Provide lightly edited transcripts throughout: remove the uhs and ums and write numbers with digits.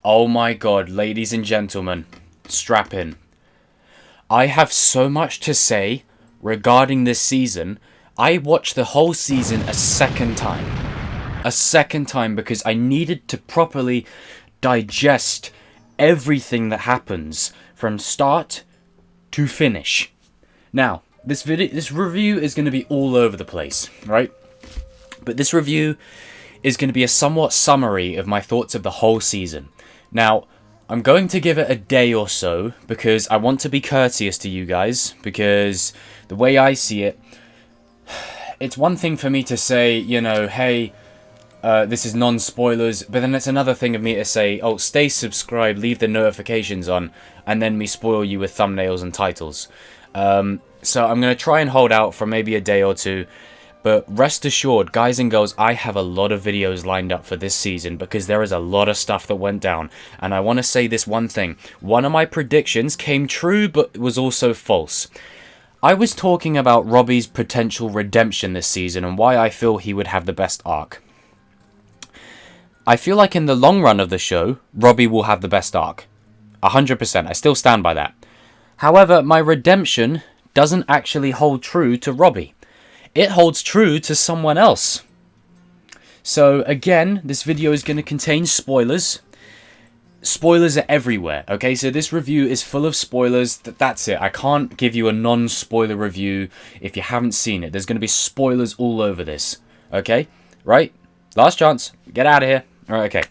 Oh my god, ladies and gentlemen, strap in. I have so much to say regarding this season. I watched the whole season a second time. A second time because I needed to properly digest everything that happens from start to finish. Now, this review is going to be all over the place, right? But this review is going to be a somewhat summary of my thoughts of the whole season. Now, I'm going to give it a day or so because I want to be courteous to you guys, because the way I see it, it's one thing for me to say, you know, hey, this is non-spoilers, but then it's another thing of me to say, oh, stay subscribed, leave the notifications on, and then me spoil you with thumbnails and titles. So I'm going to try and hold out for maybe a day or two. But rest assured, guys and girls, I have a lot of videos lined up for this season because there is a lot of stuff that went down. And I want to say this one thing. One of my predictions came true, but was also false. I was talking about Robby's potential redemption this season and why I feel he would have the best arc. I feel like in the long run of the show, Robby will have the best arc. 100%. I still stand by that. However, my redemption doesn't actually hold true to Robby. It holds true to someone else. So again, this video is going to contain spoilers. Spoilers are everywhere, okay? So this review is full of spoilers. That's it. I can't give you a non-spoiler review if you haven't seen it. There's going to be spoilers all over this, okay? Right? Last chance. Get out of here. All right, okay.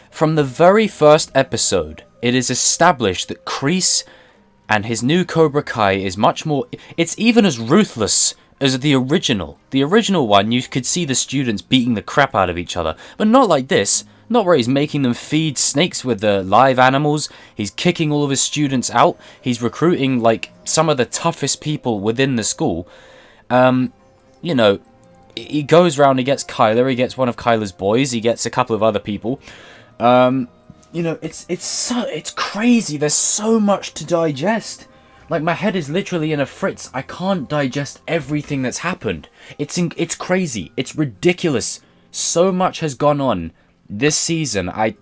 From the very first episode, it is established that Kreese and his new Cobra Kai is much more... It's even as ruthless as the original. The original one, you could see the students beating the crap out of each other. But not like this. Not where he's making them feed snakes with the live animals. He's kicking all of his students out. He's recruiting, like, some of the toughest people within the school. You know, he goes around, he gets Kyler, he gets one of Kyler's boys, he gets a couple of other people. You know, it's crazy. There's so much to digest. Like, my head is literally in a fritz. I can't digest everything that's happened. It's crazy. It's ridiculous. So much has gone on this season. I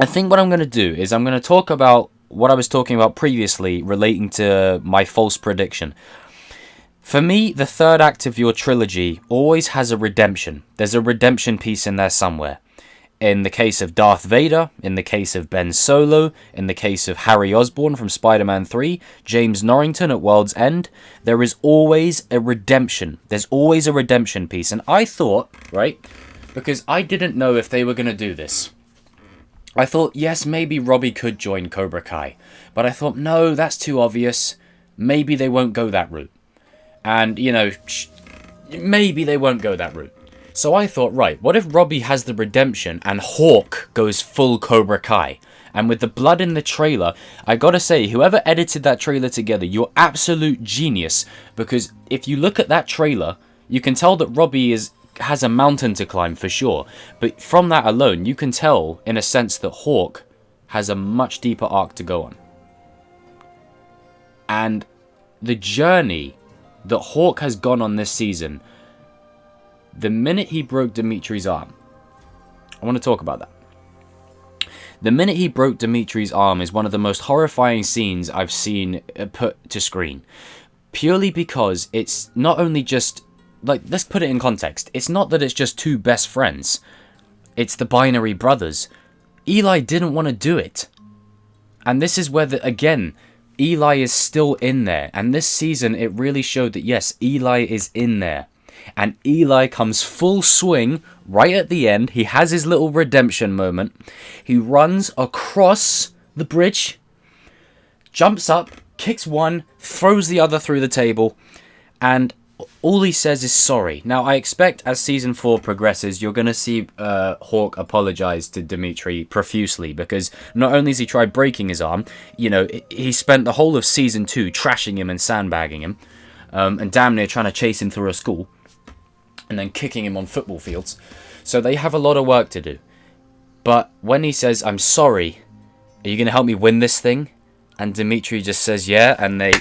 think what I'm going to do is I'm going to talk about what I was talking about previously relating to my false prediction. For me, the third act of your trilogy always has a redemption. There's a redemption piece in there somewhere. In the case of Darth Vader, in the case of Ben Solo, in the case of Harry Osborn from Spider-Man 3, James Norrington at World's End, there is always a redemption. There's always a redemption piece. And I thought, right, because I didn't know if they were going to do this. I thought, yes, maybe Robby could join Cobra Kai. But I thought, no, that's too obvious. Maybe they won't go that route. And, you know, maybe they won't go that route. So I thought, right, what if Robby has the redemption and Hawk goes full Cobra Kai? And with the blood in the trailer, I gotta say, whoever edited that trailer together, you're absolute genius. Because if you look at that trailer, you can tell that Robby has a mountain to climb for sure. But from that alone, you can tell, in a sense, that Hawk has a much deeper arc to go on. And the journey that Hawk has gone on this season... The minute he broke Demetri's arm, I want to talk about that. The minute he broke Demetri's arm is one of the most horrifying scenes I've seen put to screen. Purely because it's not only just, like, let's put it in context. It's not that it's just two best friends. It's the binary brothers. Eli didn't want to do it. And this is where, again, Eli is still in there. And this season, it really showed that, yes, Eli is in there. And Eli comes full swing right at the end. He has his little redemption moment. He runs across the bridge, jumps up, kicks one, throws the other through the table, and all he says is sorry. Now, I expect as Season 4 progresses, you're going to see Hawk apologize to Demetri profusely, because not only has he tried breaking his arm, you know, he spent the whole of Season 2 trashing him and sandbagging him, and damn near trying to chase him through a school. And then kicking him on football fields. So they have a lot of work to do. But when he says, I'm sorry, are you going to help me win this thing? And Demetri just says, yeah, and they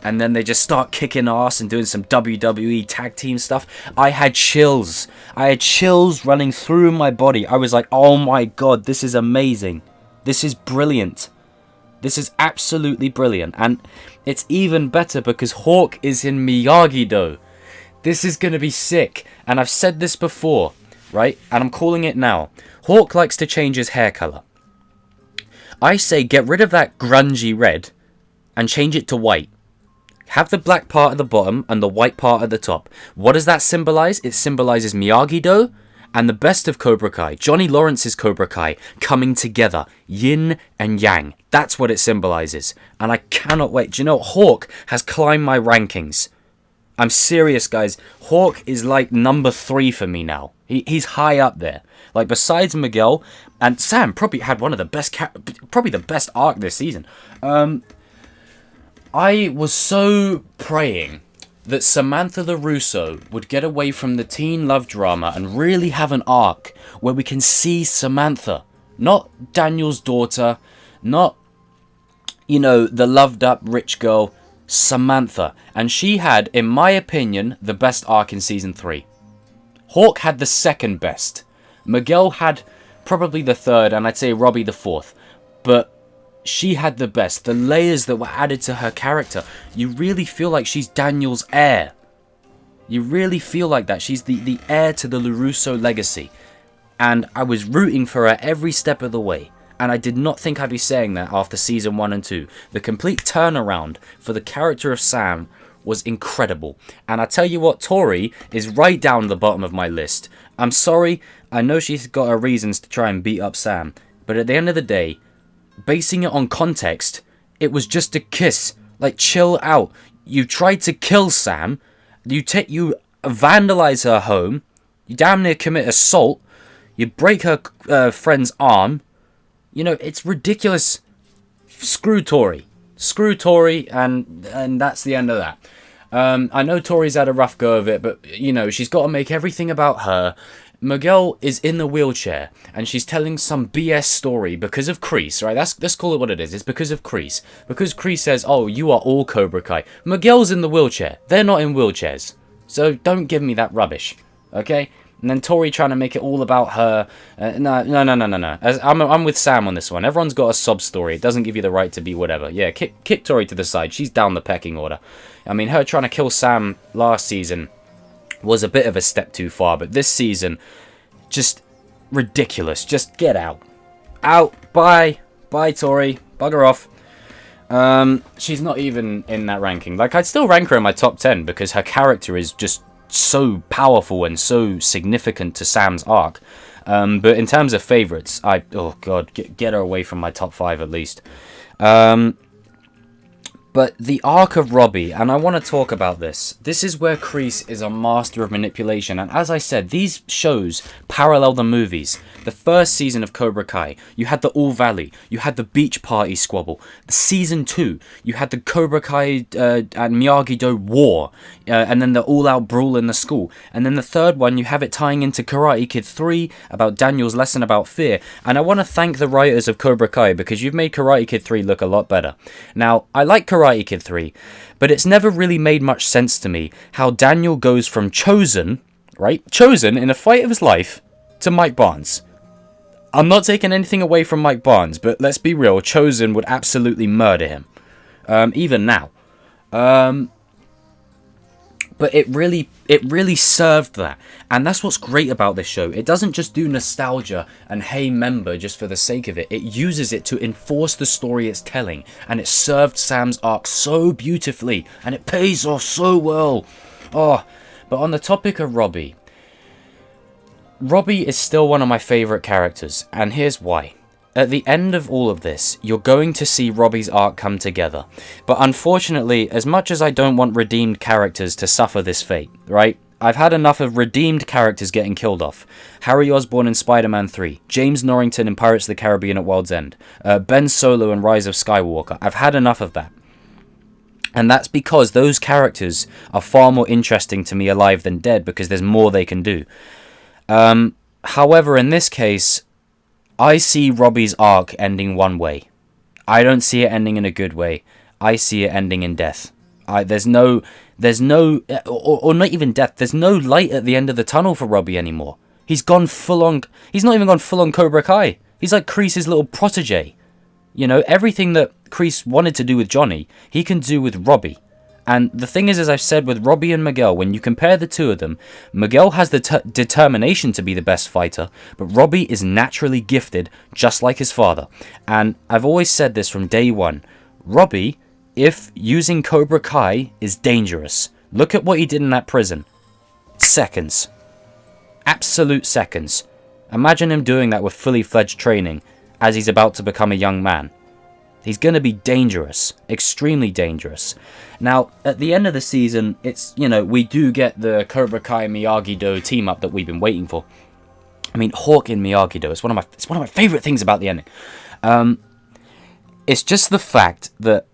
and then they just start kicking ass and doing some WWE tag team stuff, I had chills. I had chills running through my body. I was like, oh my god, this is amazing. This is brilliant. This is absolutely brilliant. And it's even better because Hawk is in Miyagi-Do. This is going to be sick. And I've said this before, right? And I'm calling it now. Hawk likes to change his hair color. I say get rid of that grungy red and change it to white. Have the black part at the bottom and the white part at the top. What does that symbolize? It symbolizes Miyagi-Do and the best of Cobra Kai. Johnny Lawrence's Cobra Kai coming together. Yin and yang. That's what it symbolizes. And I cannot wait. Do you know, Hawk has climbed my rankings. I'm serious, guys. Hawk is like number 3 for me now. He's high up there. Like, besides Miguel, and Sam probably had one of the best, probably the best arc this season. I was so praying that Samantha the Russo would get away from the teen love drama and really have an arc where we can see Samantha. Not Daniel's daughter, not, you know, the loved up rich girl, Samantha. And she had, in my opinion, the best arc in season 3. Hawk had the second best. Miguel had probably the third, and I'd say Robby the fourth. But she had the best. The layers that were added to her character. You really feel like she's Daniel's heir. You really feel like that. She's the heir to the LaRusso legacy. And I was rooting for her every step of the way. And I did not think I'd be saying that after season 1 and 2. The complete turnaround for the character of Sam was incredible. And I tell you what, Tori is right down the bottom of my list. I'm sorry, I know she's got her reasons to try and beat up Sam. But at the end of the day, basing it on context, it was just a kiss. Like, chill out. You tried to kill Sam. You vandalize her home. You damn near commit assault. You break her friend's arm. You know, it's ridiculous. Screw Tori. Screw Tori, and that's the end of that. I know Tori's had a rough go of it, but, you know, she's got to make everything about her. Miguel is in the wheelchair, and she's telling some BS story because of Kreese, right? Let's call it what it is. It's because of Kreese. Because Kreese says, oh, you are all Cobra Kai. Miguel's in the wheelchair. They're not in wheelchairs. So don't give me that rubbish, okay? And then Tori trying to make it all about her. No. I'm with Sam on this one. Everyone's got a sob story. It doesn't give you the right to be whatever. Yeah, kick Tori to the side. She's down the pecking order. I mean, her trying to kill Sam last season was a bit of a step too far. But this season, just ridiculous. Just get out. Out. Bye. Bye, Tori. Bugger off. She's not even in that ranking. Like, I'd still rank her in my top 10 because her character is just so powerful and so significant to Sam's arc. But in terms of favourites, oh god, get her away from my top 5 at least. But the arc of Robby, and I want to talk about this. This is where Kreese is a master of manipulation. And as I said, these shows parallel the movies. The first season of Cobra Kai, you had the All Valley. You had the beach party squabble. The season 2, you had the Cobra Kai and Miyagi-Do war. And then the all-out brawl in the school. And then the third one, you have it tying into Karate Kid 3 about Daniel's lesson about fear. And I want to thank the writers of Cobra Kai because you've made Karate Kid 3 look a lot better. Now, I like Karate Kid 3, but it's never really made much sense to me how Daniel goes from Chozen, right? Chozen in a fight of his life to Mike Barnes. I'm not taking anything away from Mike Barnes, but let's be real, Chozen would absolutely murder him. Even now. But it really served that. And that's what's great about this show. It doesn't just do nostalgia and hey member just for the sake of it. It uses it to enforce the story it's telling. And it served Sam's arc so beautifully. And it pays off so well. Oh, but on the topic of Robby. Robby is still one of my favourite characters. And here's why. At the end of all of this, you're going to see Robby's arc come together. But unfortunately, as much as I don't want redeemed characters to suffer this fate, right? I've had enough of redeemed characters getting killed off. Harry Osborn in Spider-Man 3. James Norrington in Pirates of the Caribbean at World's End. Ben Solo in Rise of Skywalker. I've had enough of that. And that's because those characters are far more interesting to me alive than dead because there's more they can do. However, in this case, I see Robby's arc ending one way. I don't see it ending in a good way. I see it ending in death. There's no, or not even death. There's no light at the end of the tunnel for Robby anymore. He's gone full on. He's not even gone full on Cobra Kai. He's like Kreese's little protege. You know, everything that Kreese wanted to do with Johnny, he can do with Robby. And the thing is, as I've said with Robby and Miguel, when you compare the two of them, Miguel has the determination to be the best fighter, but Robby is naturally gifted, just like his father. And I've always said this from day one. Robby, if using Cobra Kai, is dangerous. Look at what he did in that prison. Seconds. Absolute seconds. Imagine him doing that with fully fledged training as he's about to become a young man. He's going to be dangerous. Extremely dangerous. Now, at the end of the season, it's, you know, we do get the Cobra Kai Miyagi-Do team up that we've been waiting for. I mean, Hawk in Miyagi-Do. It's one of my favorite things about the ending. It's just the fact that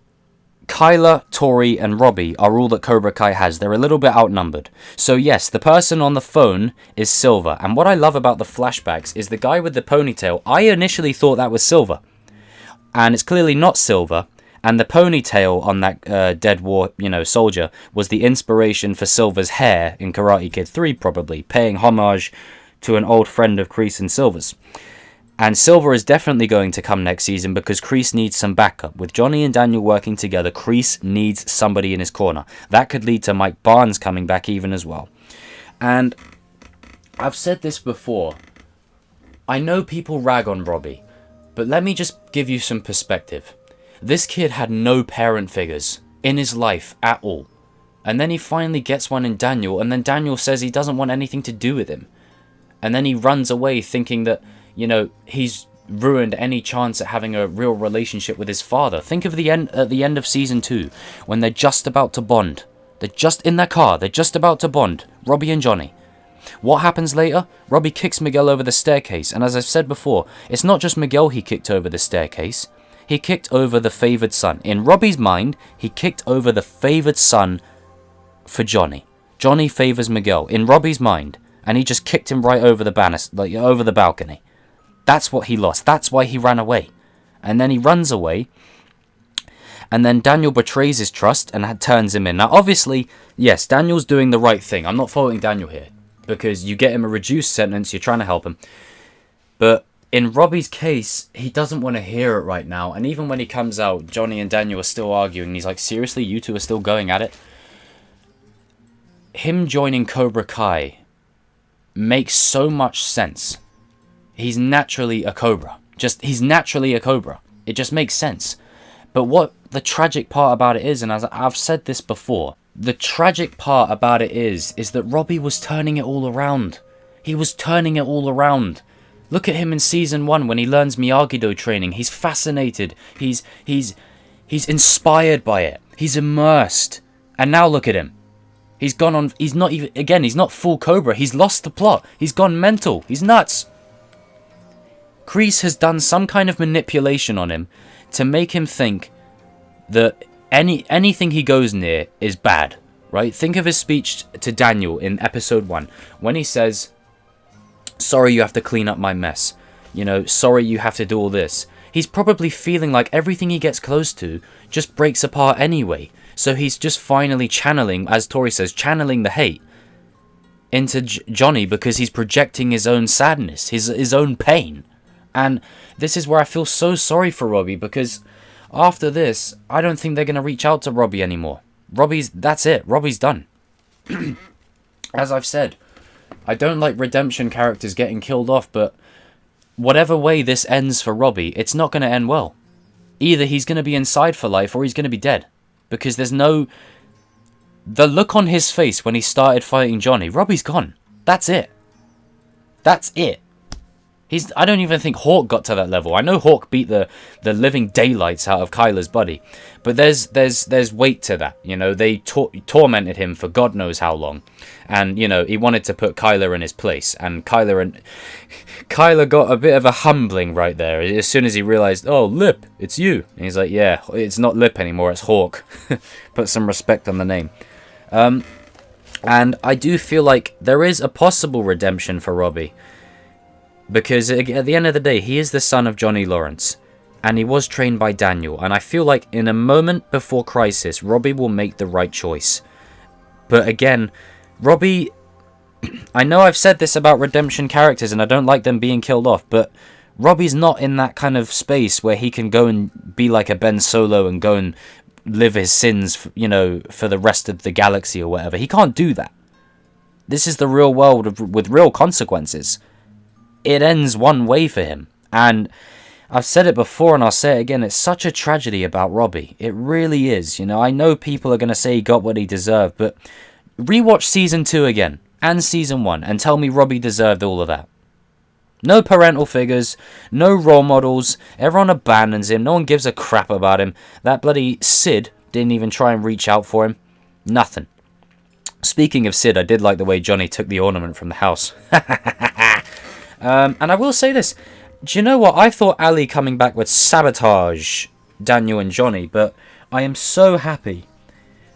Kyler, Tori, and Robby are all that Cobra Kai has. They're a little bit outnumbered. So yes, the person on the phone is Silver. And what I love about the flashbacks is the guy with the ponytail. I initially thought that was Silver. And it's clearly not Silver. And the ponytail on that dead war, soldier was the inspiration for Silver's hair in Karate Kid 3, probably, paying homage to an old friend of Kreese and Silver's. And Silver is definitely going to come next season because Kreese needs some backup. With Johnny and Daniel working together, Kreese needs somebody in his corner. That could lead to Mike Barnes coming back even as well. And I've said this before. I know people rag on Robby, but let me just give you some perspective. This kid had no parent figures in his life at all. And then he finally gets one in Daniel, and then Daniel says he doesn't want anything to do with him. And then he runs away thinking that, he's ruined any chance at having a real relationship with his father. Think of at the end of season 2, when they're just about to bond. They're just in their car. They're just about to bond. Robby and Johnny. What happens later? Robby kicks Miguel over the staircase. And as I've said before, it's not just Miguel he kicked over the staircase. He kicked over the favored son. In Robby's mind, he kicked over the favored son for Johnny. Johnny favors Miguel in Robby's mind. And he just kicked him right over the banister, over the balcony. That's what he lost. That's why he ran away. And then he runs away. And then Daniel betrays his trust and turns him in. Now, obviously, yes, Daniel's doing the right thing. I'm not faulting Daniel here. Because you get him a reduced sentence, you're trying to help him. But in Robby's case, he doesn't want to hear it right now. And even when he comes out, Johnny and Daniel are still arguing. He's like, seriously, you two are still going at it? Him joining Cobra Kai makes so much sense. He's naturally a Cobra. He's naturally a Cobra. It just makes sense. But what the tragic part about it is, and as I've said this before, the tragic part about it is that Robby was turning it all around. He was turning it all around. Look at him in season 1 when he learns Miyagi-Do training. He's fascinated. He's inspired by it. He's immersed. And now look at him. He's gone on. He's not full Cobra. He's lost the plot. He's gone mental. He's nuts. Kreese has done some kind of manipulation on him to make him think that anything he goes near is bad, right? Think of his speech to Daniel in episode 1 when he says, sorry you have to clean up my mess. Sorry you have to do all this. He's probably feeling like everything he gets close to just breaks apart anyway. So he's just finally channeling, as Tori says, channeling the hate into Johnny because he's projecting his own sadness, his own pain. And this is where I feel so sorry for Robby because after this, I don't think they're going to reach out to Robby anymore. That's it. Robby's done. As I've said, I don't like redemption characters getting killed off, but whatever way this ends for Robby, it's not going to end well. Either he's going to be inside for life or he's going to be dead. Because there's no... The look on his face when he started fighting Johnny, Robby's gone. That's it. That's it. I don't even think Hawk got to that level. I know Hawk beat the living daylights out of Kyler's body. But there's weight to that. They tormented him for God knows how long. And, he wanted to put Kyler in his place. And Kyler got a bit of a humbling right there. As soon as he realized, oh, Lip, it's you. And he's like, yeah, it's not Lip anymore, it's Hawk. Put some respect on the name. And I do feel like there is a possible redemption for Robby. Because at the end of the day, he is the son of Johnny Lawrence. and he was trained by Daniel. And I feel like in a moment before Crisis, Robby will make the right choice. But again, Robby, I know I've said this about redemption characters and I don't like them being killed off, but Robby's not in that kind of space where he can go and be like a Ben Solo and go and live his sins, you know, for the rest of the galaxy or whatever. He can't do that. This is the real world with real consequences. It ends one way for him. And I've said it before and I'll say it again, it's such a tragedy about Robby. It really is. You know, I know people are going to say he got what he deserved, but rewatch Season 2 again and Season 1 and tell me Robby deserved all of that. No parental figures, no role models, everyone abandons him, no one gives a crap about him. That bloody Sid didn't even try and reach out for him. Nothing. Speaking of Sid, I did like the way Johnny took the ornament from the house. And I will say this. Do you know what? I thought Ali coming back would sabotage Daniel and Johnny, but I am so happy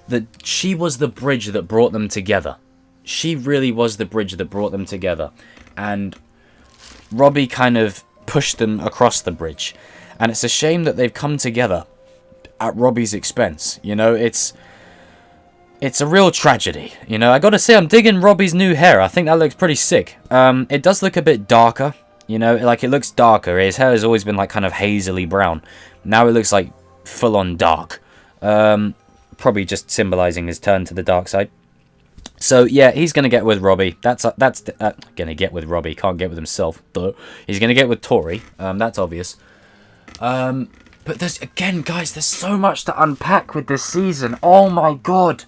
that she was the bridge that brought them together. She really was the bridge that brought them together. And Robby kind of pushed them across the bridge. And it's a shame that they've come together at Robby's expense. You know, it's a real tragedy. You know, I gotta say, I'm digging Robby's new hair. I think that looks pretty sick. It does look a bit darker. You know, like it looks darker. His hair has always been like kind of hazily brown. Now it looks like full on dark. Probably just symbolizing his turn to the dark side. So yeah, he's gonna get with Robby. That's gonna get with Robby. Can't get with himself. Duh. He's gonna get with Tori. That's obvious. But there's again, guys. There's so much to unpack with this season. Oh my god.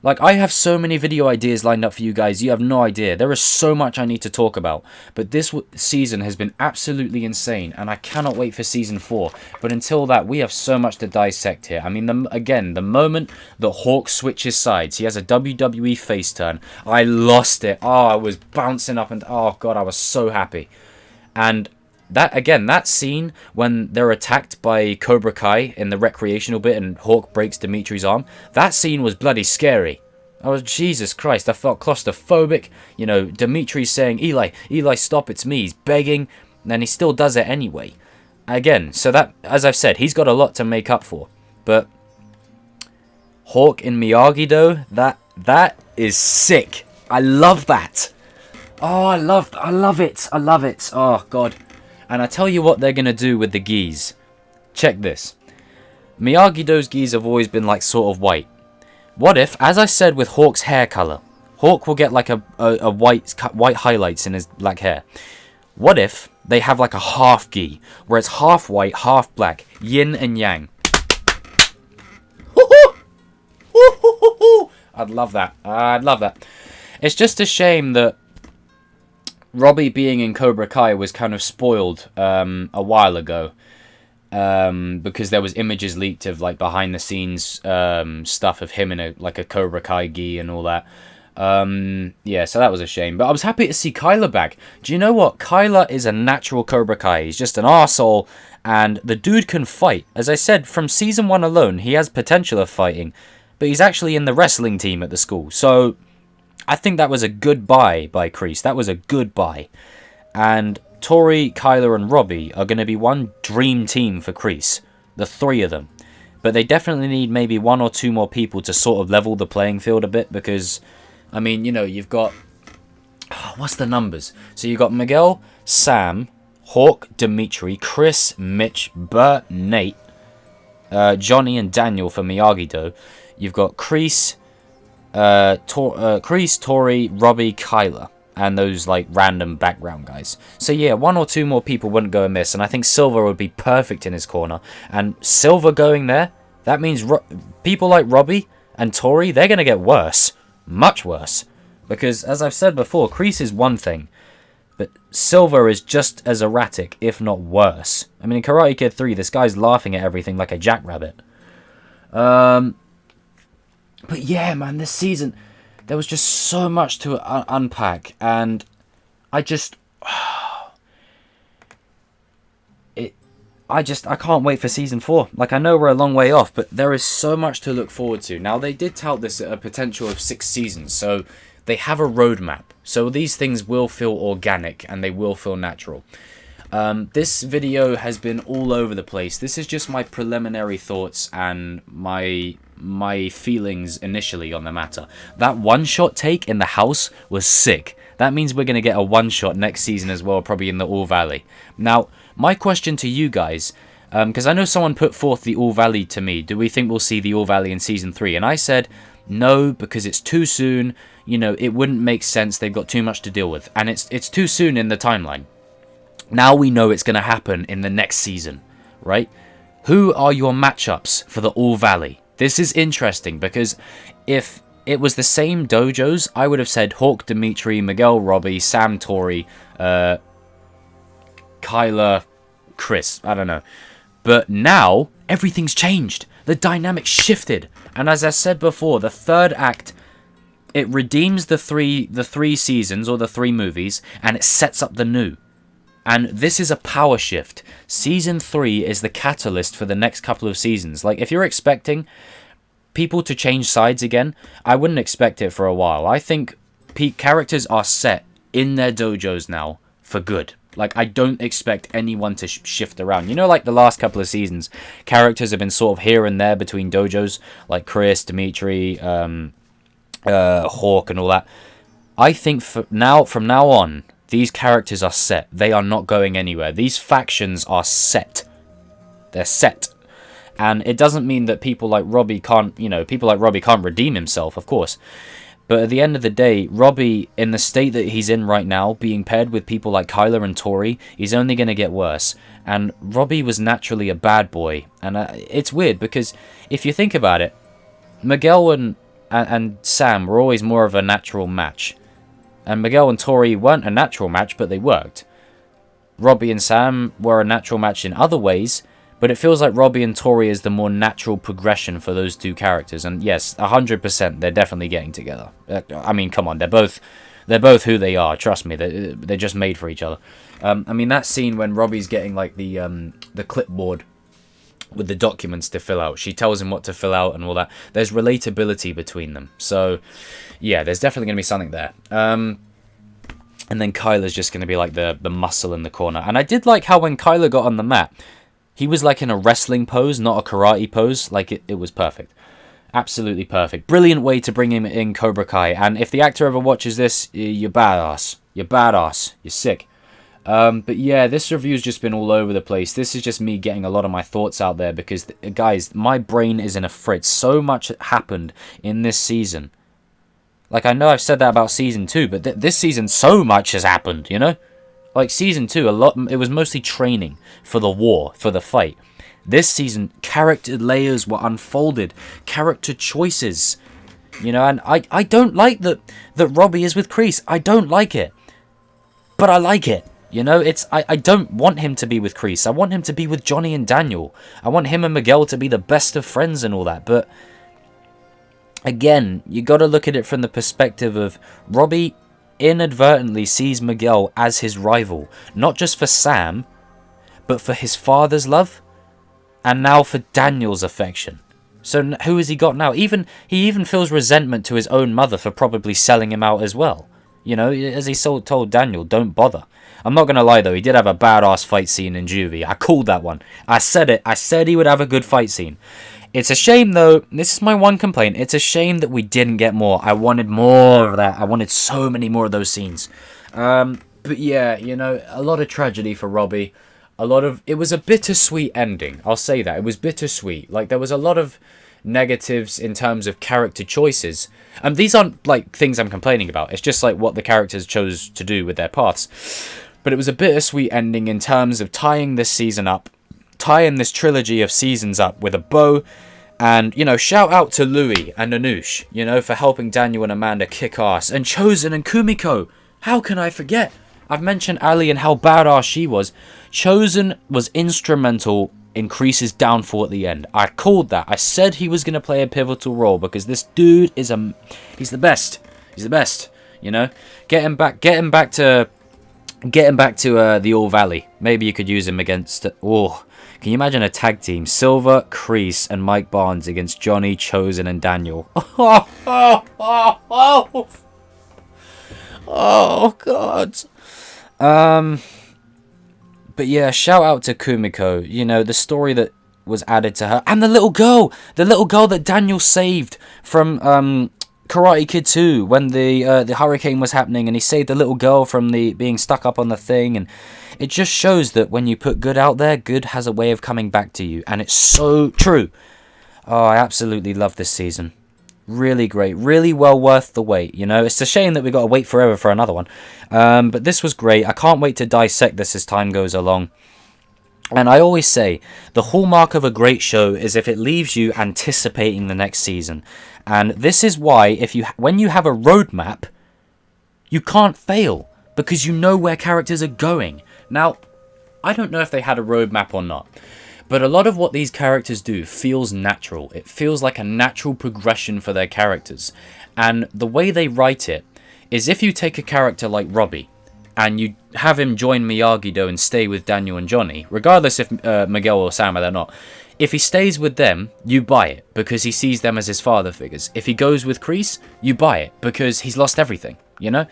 Like, I have so many video ideas lined up for you guys, you have no idea. There is so much I need to talk about. But this season has been absolutely insane, and I cannot wait for Season 4. But until that, we have so much to dissect here. I mean, again, the moment that Hawk switches sides, he has a WWE face turn. I lost it. Oh, I was bouncing up and... oh, God, I was so happy. And... that, again, that scene when they're attacked by Cobra Kai in the recreational bit and Hawk breaks Demetri's arm, that scene was bloody scary. I was, Jesus Christ, I felt claustrophobic. You know, Demetri's saying, Eli, stop, it's me. He's begging, and he still does it anyway. Again, so that, as I've said, he's got a lot to make up for. But Hawk in Miyagi-Do, that is sick. I love that. Oh, I love it. I love it. Oh, God. And I tell you what they're going to do with the gis. Check this. Miyagi-Do's gis have always been like sort of white. What if, as I said with Hawk's hair colour, Hawk will get like a white highlights in his black hair. What if they have like a half gi, where it's half white, half black, yin and yang. I'd love that. I'd love that. It's just a shame that Robby being in Cobra Kai was kind of spoiled a while ago, because there was images leaked of like behind the scenes stuff of him in a Cobra Kai gi and all that. Yeah, so that was a shame. But I was happy to see Kyler back. Do you know what? Kyler is a natural Cobra Kai. He's just an arsehole, and the dude can fight. As I said, from Season 1 alone, he has potential of fighting, but he's actually in the wrestling team at the school. So I think that was a good buy by Kreese. That was a good buy. And Tori, Kyler, and Robby are going to be one dream team for Kreese. The three of them. But they definitely need maybe one or two more people to sort of level the playing field a bit. Because, I mean, you know, you've got... what's the numbers? So you've got Miguel, Sam, Hawk, Demetri, Chris, Mitch, Bert, Nate, Johnny, and Daniel for Miyagi-Do. You've got Kreese... Kreese, Tori, Robby, Kyler, and those like random background guys. So yeah, one or two more people wouldn't go amiss, and I think Silver would be perfect in his corner. And Silver going there, that means people like Robby and Tori, they're gonna get worse, much worse, because as I've said before, Kreese is one thing, but Silver is just as erratic, if not worse. I mean, in Karate Kid 3, this guy's laughing at everything like a jackrabbit. But yeah, man, this season, there was just so much to unpack, and I just... I can't wait for Season 4. Like, I know we're a long way off, but there is so much to look forward to. Now, they did tout this at a potential of 6 seasons, so they have a roadmap. So these things will feel organic, and they will feel natural. This video has been all over the place. This is just my preliminary thoughts and my feelings initially on the matter. That one-shot take in the house was sick. That means we're going to get a one-shot next season as well, probably in the All Valley. Now, my question to you guys, because I know someone put forth the All Valley to me. Do we think we'll see the All Valley in Season 3? And I said, no, because it's too soon. You know, it wouldn't make sense. They've got too much to deal with. And it's too soon in the timeline. Now we know it's going to happen in the next season, right? Who are your matchups for the All Valley? This is interesting because if it was the same dojos, I would have said Hawk, DEMETRI, Miguel, Robby, Sam, Tori, Kyler, Chris. I don't know. But now, everything's changed. The dynamic shifted. And as I said before, the third act, it redeems the three seasons or the 3 movies, and it sets up the new. And this is a power shift. Season 3 is the catalyst for the next couple of seasons. Like, if you're expecting people to change sides again, I wouldn't expect it for a while. I think characters are set in their dojos now for good. Like, I don't expect anyone to shift around. You know, like the last couple of seasons, characters have been sort of here and there between dojos, like Chris, DEMETRI, Hawk, and all that. I think from now on, these characters are set. They are not going anywhere. These factions are set. They're set. And it doesn't mean that people like Robby can't redeem himself, of course. But at the end of the day, Robby, in the state that he's in right now, being paired with people like Kyler and Tori, he's only going to get worse. And Robby was naturally a bad boy. And it's weird, because if you think about it, Miguel and Sam were always more of a natural match. And Miguel and Tori weren't a natural match, but they worked. Robby and Sam were a natural match in other ways, but it feels like Robby and Tori is the more natural progression for those 2 characters. And yes, 100%, they're definitely getting together. I mean, come on, they're both who they are. Trust me, they're just made for each other. I mean, that scene when Robby's getting like the clipboard with the documents to fill out. She tells him what to fill out and all that. There's relatability between them. So, yeah, there's definitely going to be something there. And then Kyler's just going to be like the muscle in the corner. And I did like how when Kyler got on the mat, he was like in a wrestling pose, not a karate pose. Like, it was perfect. Absolutely perfect. Brilliant way to bring him in Cobra Kai. And if the actor ever watches this, you're badass. You're badass. You're sick. But yeah, this review's just been all over the place. This is just me getting a lot of my thoughts out there because, guys, my brain is in a fritz. So much happened in this season. Like, I know I've said that about Season 2, but this season, so much has happened, you know? Like, Season 2, it was mostly training for the war, for the fight. This season, character layers were unfolded. Character choices. You know, and I don't like that Robby is with Kreese. I don't like it. But I like it. You know, I don't want him to be with Kreese. I want him to be with Johnny and Daniel. I want him and Miguel to be the best of friends and all that. But, again, you got to look at it from the perspective of Robby inadvertently sees Miguel as his rival. Not just for Sam, but for his father's love. And now for Daniel's affection. So who has he got now? He even feels resentment to his own mother for probably selling him out as well. You know, as he told Daniel, don't bother. I'm not going to lie, though. He did have a badass fight scene in Juvie. I called that one. I said it. I said he would have a good fight scene. It's a shame, though. This is my one complaint. It's a shame that we didn't get more. I wanted more of that. I wanted so many more of those scenes. But yeah, you know, a lot of tragedy for Robby. It was a bittersweet ending. I'll say that. It was bittersweet. Like, there was a lot of negatives in terms of character choices. These aren't, like, things I'm complaining about. It's just, like, what the characters chose to do with their paths. But it was a bittersweet ending in terms of tying this season up, tying this trilogy of seasons up with a bow. And, you know, shout out to Louis and Anush, you know, for helping Daniel and Amanda kick ass. And Chozen and Kumiko. How can I forget? I've mentioned Ali and how badass she was. Chozen was instrumental in Kreese's downfall at the end. I called that. I said he was going to play a pivotal role because this dude is he's the best. He's the best, you know. Get him back to the All Valley. Maybe you could use him against... Oh, can you imagine a tag team? Silver, Kreese, and Mike Barnes against Johnny, Chozen, and Daniel. Oh, God. But But yeah, shout out to Kumiko. You know, the story that was added to her. And the little girl that Daniel saved from Karate Kid 2 when the hurricane was happening, and he saved the little girl from the being stuck up on the thing. And it just shows that when you put good out there, good has a way of coming back to you. And it's so true. Oh, I absolutely love this season. Really great. Really well worth the wait, you know. It's a shame that we got to wait forever for another one. But this was great. I can't wait to dissect this as time goes along. And I always say, the hallmark of a great show is if it leaves you anticipating the next season. And this is why, when you have a roadmap, you can't fail. Because you know where characters are going. Now, I don't know if they had a roadmap or not. But a lot of what these characters do feels natural. It feels like a natural progression for their characters. And the way they write it is if you take a character like Robby and you have him join Miyagi-Do and stay with Daniel and Johnny, regardless if Miguel or Sam are there or not, if he stays with them, you buy it because he sees them as his father figures. If he goes with Kreese, you buy it because he's lost everything, you know?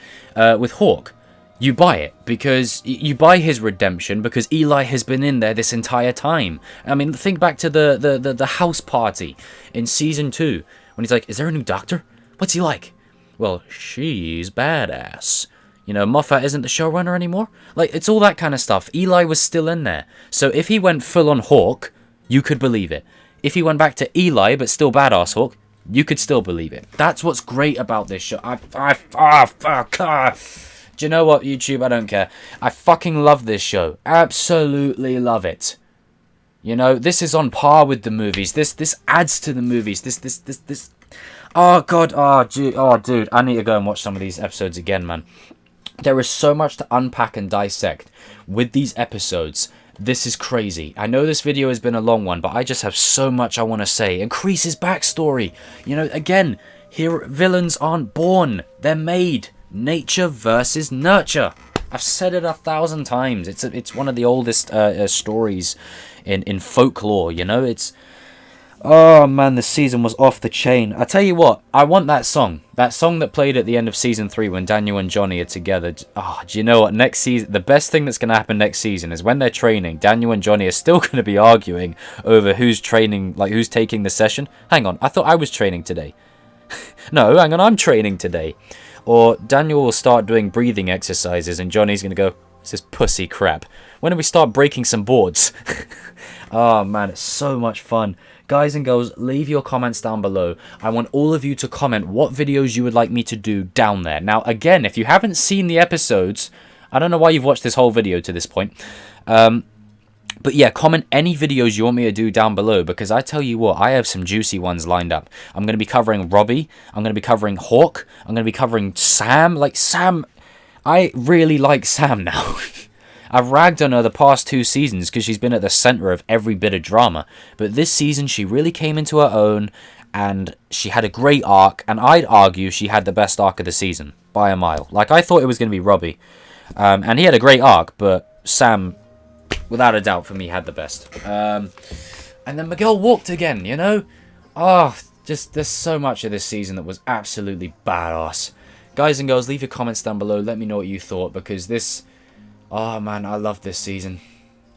With Hawk, you buy it because you buy his redemption because Eli has been in there this entire time. I mean, think back to the house party in season 2 when he's like, "Is there a new doctor? What's he like?" "Well, she's badass." You know, Moffat isn't the showrunner anymore. Like, it's all that kind of stuff. Eli was still in there. So if he went full on Hawk, you could believe it. If he went back to Eli but still badass Hawk, you could still believe it. That's what's great about this show. Do you know what, YouTube? I don't care. I fucking love this show. Absolutely love it. You know, this is on par with the movies. This adds to the movies. This. Oh, God. Oh, dude. I need to go and watch some of these episodes again, man. There is so much to unpack and dissect with these episodes. This is crazy. I know this video has been a long one, but I just have so much I want to say. And Kreese's backstory. You know, again, here villains aren't born. They're made. Nature versus nurture. I've said it 1,000 times. It's one of the oldest stories in folklore, you know? Oh man, the season was off the chain. I tell you what, I want that song that played at the end of season 3 when Daniel and Johnny are together. Oh, do you know what? Next season, the best thing that's going to happen next season is when they're training, Daniel and Johnny are still going to be arguing over who's training, like who's taking the session. Hang on, I thought I was training today. No, hang on, I'm training today. Or Daniel will start doing breathing exercises and Johnny's going to go, "This is pussy crap. When do we start breaking some boards?" Oh man, it's so much fun. Guys and girls, leave your comments down below. I want all of you to comment what videos you would like me to do down there. Now, again, if you haven't seen the episodes, I don't know why you've watched this whole video to this point. But yeah, comment any videos you want me to do down below, because I tell you what, I have some juicy ones lined up. I'm going to be covering Robby. I'm going to be covering Hawk. I'm going to be covering Sam. Like, Sam, I really like Sam now. I've ragged on her the past 2 seasons because she's been at the center of every bit of drama. But this season, she really came into her own, and she had a great arc, and I'd argue she had the best arc of the season, by a mile. Like, I thought it was going to be Robby. And he had a great arc, but Sam, without a doubt, for me, had the best. And then Miguel walked again, you know? Oh, just there's so much of this season that was absolutely badass. Guys and girls, leave your comments down below. Let me know what you thought, because this... Oh, man, I love this season.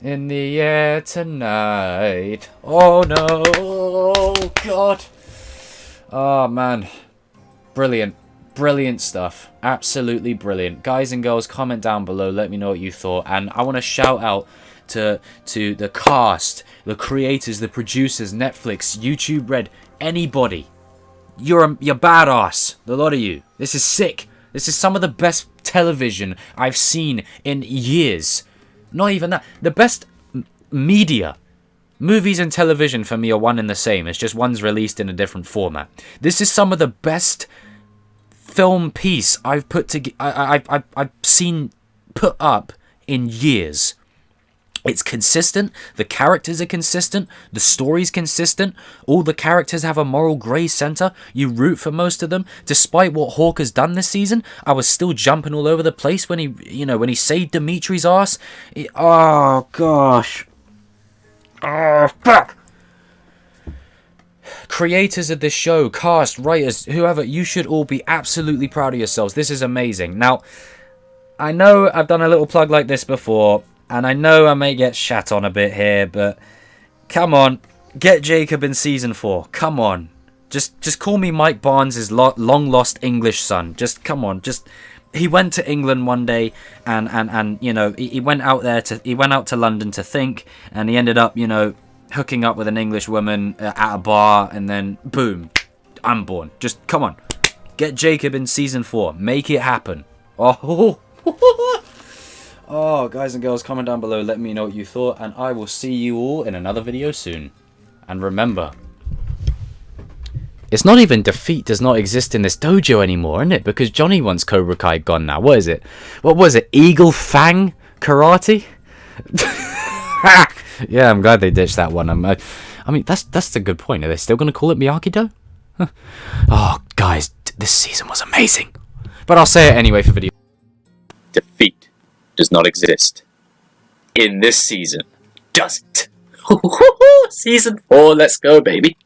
In the air tonight. Oh, no. Oh, God. Oh, man. Brilliant. Brilliant stuff. Absolutely brilliant. Guys and girls, comment down below. Let me know what you thought. And I want to shout out to the cast, the creators, the producers, Netflix, YouTube Red, anybody. You're badass. The lot of you. This is sick. This is some of the best television I've seen in years. Not even that. The best media. Movies and television for me are one and the same. It's just one's released in a different format. This is some of the best film piece I've I've seen put up in years. It's consistent, the characters are consistent, the story's consistent, all the characters have a moral grey centre, you root for most of them. Despite what Hawk has done this season, I was still jumping all over the place when he saved Demetri's ass. Oh, gosh. Oh, fuck. Creators of this show, cast, writers, whoever, you should all be absolutely proud of yourselves. This is amazing. Now, I know I've done a little plug like this before, And I know I may get shat on a bit here, but come on, get Jacob in season 4. Come on. Just call me Mike Barnes' long lost English son. Just come on. He went to England one day and you know, he went out to London to think, and he ended up, you know, hooking up with an English woman at a bar, and then boom, I'm born. Just come on. Get Jacob in season 4. Make it happen. Oh. Oh, guys and girls, comment down below, let me know what you thought, and I will see you all in another video soon. And remember, it's not even defeat does not exist in this dojo anymore, isn't it? Because Johnny wants Cobra Kai gone now. What is it? What was it? Eagle Fang Karate? Yeah, I'm glad they ditched that one. I mean, that's a good point. Are they still going to call it Miyagi-Do? Oh, guys, this season was amazing. But I'll say it anyway for video. Defeat does not exist in this season, does it? Season 4, let's go, baby.